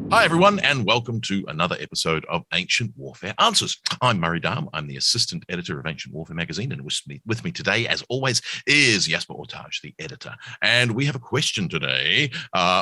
Hi, everyone, and welcome to another episode of Ancient Warfare Answers. I'm Murray Dahm. I'm the assistant editor of Ancient Warfare magazine, and with me today, as always, is Jasper, the editor. And we have a question today,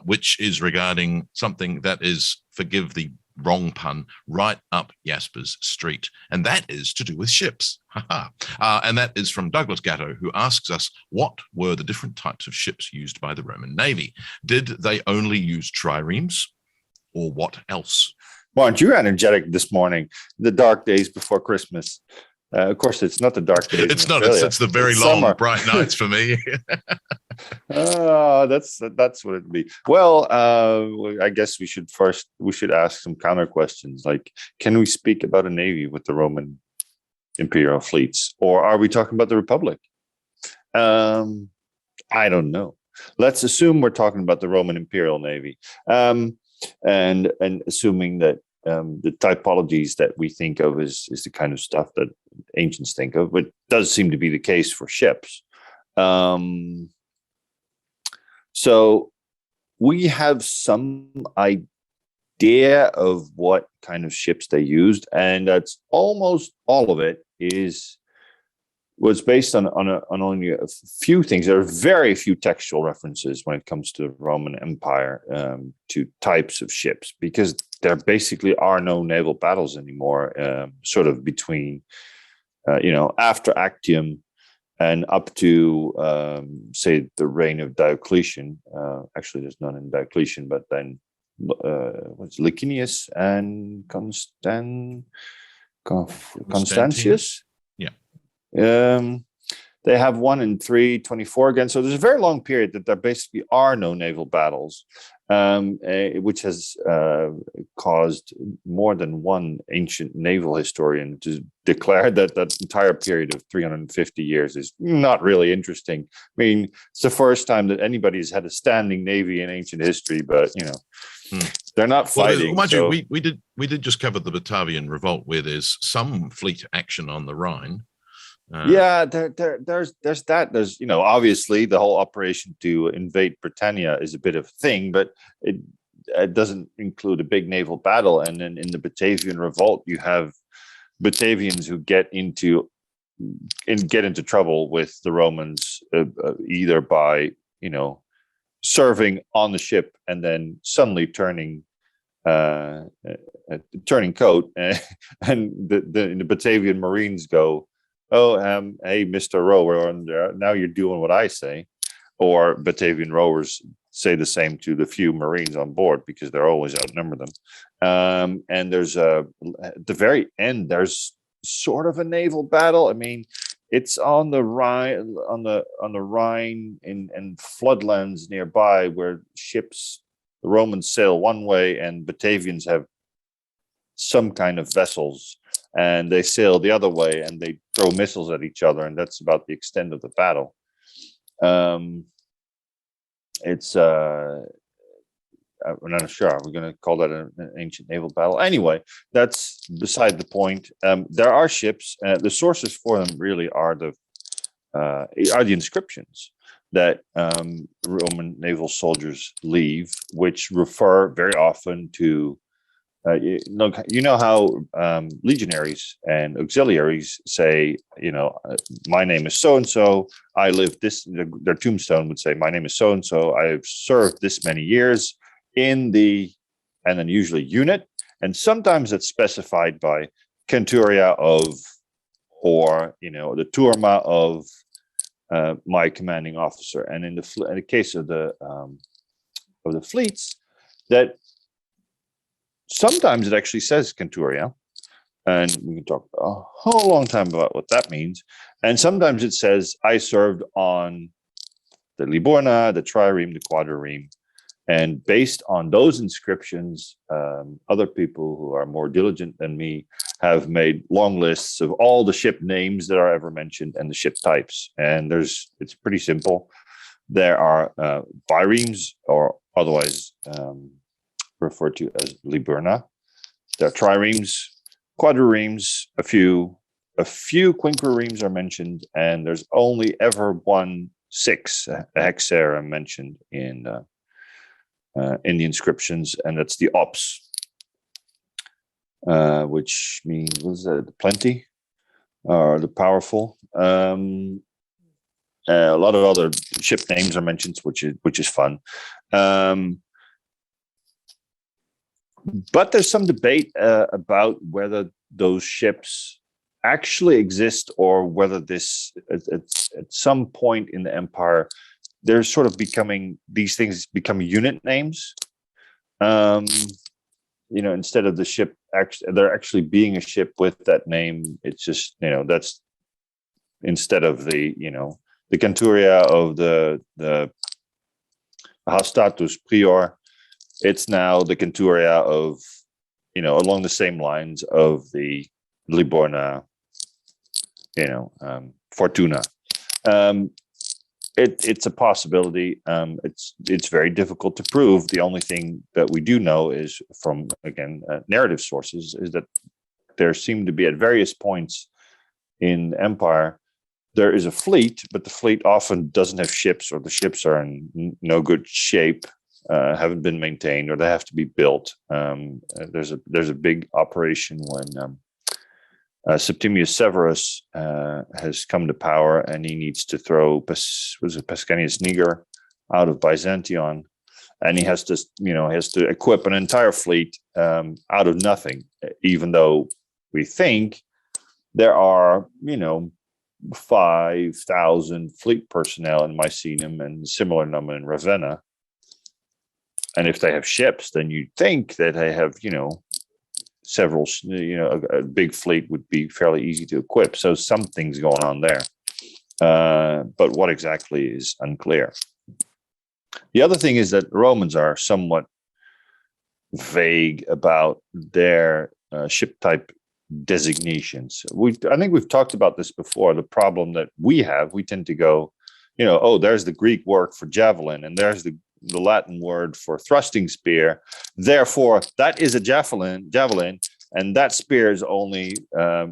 which is regarding something that is, forgive the wrong pun, right up Jasper's street, and that is to do with ships. And that is from Douglas Gatto, who asks us, what were the different types of ships used by the Roman Navy? Did they only use triremes? Or what else? Well, aren't you energetic this morning? The dark days before Christmas. Of course, it's not the dark days. It's in not. Australia. It's the very It's long, summer. bright nights for me. That's what it'd be. Well, I guess we should ask some counter questions. Like, can we speak about a navy with the Roman imperial fleets, or are we talking about the Republic? I don't know. Let's assume we're talking about the Roman imperial navy. And assuming that the typologies that we think of is the kind of stuff that ancients think of, but does seem to be the case for ships. So we have some idea of what kind of ships they used, and that's almost all of it was based on only a few things. There are very few textual references when it comes to the Roman Empire to types of ships, because there basically are no naval battles anymore, sort of between, after Actium and up to, say, the reign of Diocletian. Actually, there's none in Diocletian, but then Licinius and Constantius. They have one in 324 again. So there's a very long period that there basically are no naval battles, which has caused more than one ancient naval historian to declare that entire period of 350 years is not really interesting. I mean, it's the first time that anybody has had a standing navy in ancient history, but they're not fighting. Well, mind you, we did just cover the Batavian Revolt, where there's some fleet action on the Rhine. There's that. There's, obviously the whole operation to invade Britannia is a bit of a thing, but it doesn't include a big naval battle. And then in the Batavian Revolt, you have Batavians who get into trouble with the Romans, either by serving on the ship and then suddenly turning coat, and the Batavian Marines go, "Oh, hey, Mr. Rower, now you're doing what I say." Or Batavian rowers say the same to the few Marines on board, because they're always outnumber them. And there's at the very end, there's sort of a naval battle. I mean, it's on the Rhine, and floodlands nearby, where the Romans sail one way and Batavians have some kind of vessels, and they sail the other way and they throw missiles at each other, and that's about the extent of the battle. I'm not sure. We're going to call that an ancient naval battle. Anyway, that's beside the point. There are ships. The sources for them really are the inscriptions that Roman naval soldiers leave, which refer very often to. You know how legionaries and auxiliaries say, my name is so and so. I live this. Their tombstone would say, my name is so and so. I've served this many years in the, and then usually unit, and sometimes it's specified by centuria of, or the turma of my commanding officer. And in the case of the fleets, that sometimes it actually says centuria, and we can talk a whole long time about what that means. And sometimes it says, I served on the Liburna, the trireme, the quadrireme. And based on those inscriptions, other people who are more diligent than me have made long lists of all the ship names that are ever mentioned and the ship types. And it's pretty simple. There are biremes, or otherwise referred to as Liburna. There are triremes, quadriremes, a few quinquiremes are mentioned, and there's only ever 1/6 hexera mentioned in in the inscriptions, and that's the ops, which means the plenty or the powerful. A lot of other ship names are mentioned, which is fun. But there's some debate about whether those ships actually exist, or whether this at some point in the empire they're sort of these things become unit names. Instead of the ship they're actually being a ship with that name. It's just, that's instead of the Canturia of the Hastatus Prior, it's now the Canturia of, along the same lines of the Liborna, Fortuna. It's a possibility. It's very difficult to prove. The only thing that we do know is from, again, narrative sources, is that there seem to be at various points in the empire, there is a fleet, but the fleet often doesn't have ships, or the ships are in no good shape, haven't been maintained, or they have to be built. There's a big operation when Septimius Severus has come to power, and he needs to throw Pescennius Niger out of Byzantium, and he has to equip an entire fleet out of nothing, even though we think there are 5,000 fleet personnel in Misenum and similar number in Ravenna. And if they have ships, then you'd think that they have several, a big fleet would be fairly easy to equip. So something's going on there. But what exactly is unclear. The other thing is that Romans are somewhat vague about their ship type designations. I think we've talked about this before. The problem that we tend to go, there's the Greek word for javelin, and there's the Latin word for thrusting spear. Therefore, that is a javelin, and that spear is only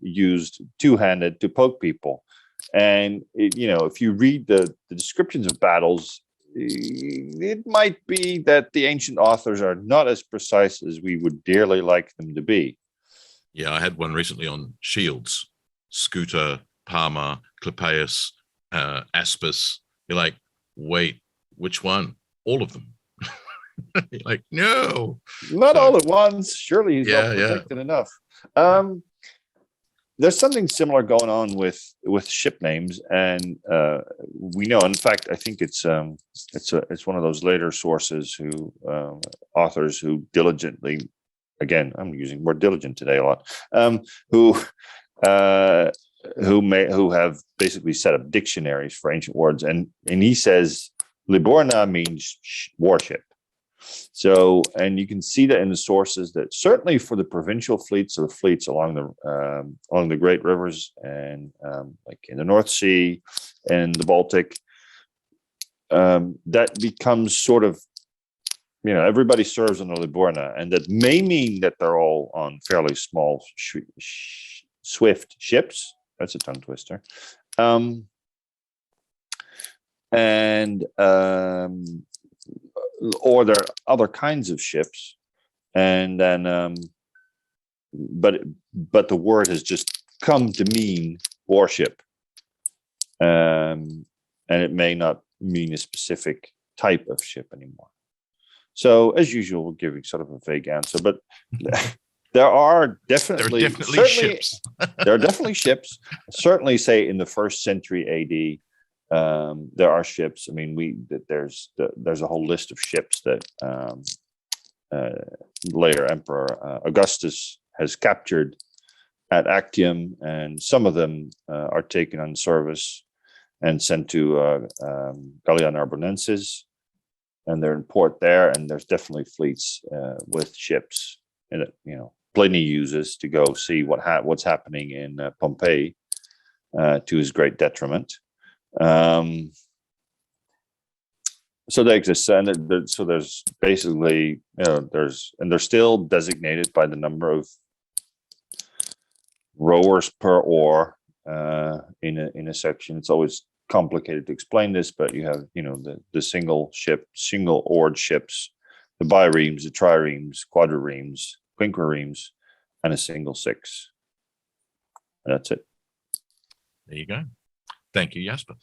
used two-handed to poke people. And if you read the descriptions of battles, it might be that the ancient authors are not as precise as we would dearly like them to be. Yeah, I had one recently on shields: Scooter, Parma, Clypeus, Aspis. You're like, wait, which one? All of them. You're like, no, not all at once. Surely he's not protected enough. There's something similar going on with ship names, and we know. In fact, I think it's one of those later sources authors who diligently. Again, I'm using the word diligent today a lot. Who have basically set up dictionaries for ancient words, and he says Liborna means warship. So, and you can see that in the sources that certainly for the provincial fleets, or the fleets along the great rivers, and like in the North Sea and the Baltic, that becomes sort of, everybody serves on the Liborna, and that may mean that they're all on fairly small, swift ships. That's a tongue twister. Or there are other kinds of ships, and then, but the word has just come to mean warship, and it may not mean a specific type of ship anymore. So, as usual, we'll give you sort of a vague answer, but there are definitely ships. There are definitely ships. Certainly, say in the 1st century AD, there are ships. I mean, there's a whole list of ships that later Emperor Augustus has captured at Actium, and some of them are taken on service and sent to Gallia Narbonensis, and they're in port there. And there's definitely fleets with ships, and Pliny uses to go see what's happening in Pompeii, to his great detriment. So they exist, and so there's basically, they're still designated by the number of rowers per oar in a section. It's always complicated to explain this, but you have the single oared ships the biremes, the triremes, quadriremes, quinquiremes, and a single 6. And that's it. There you go. Thank you, Jasper.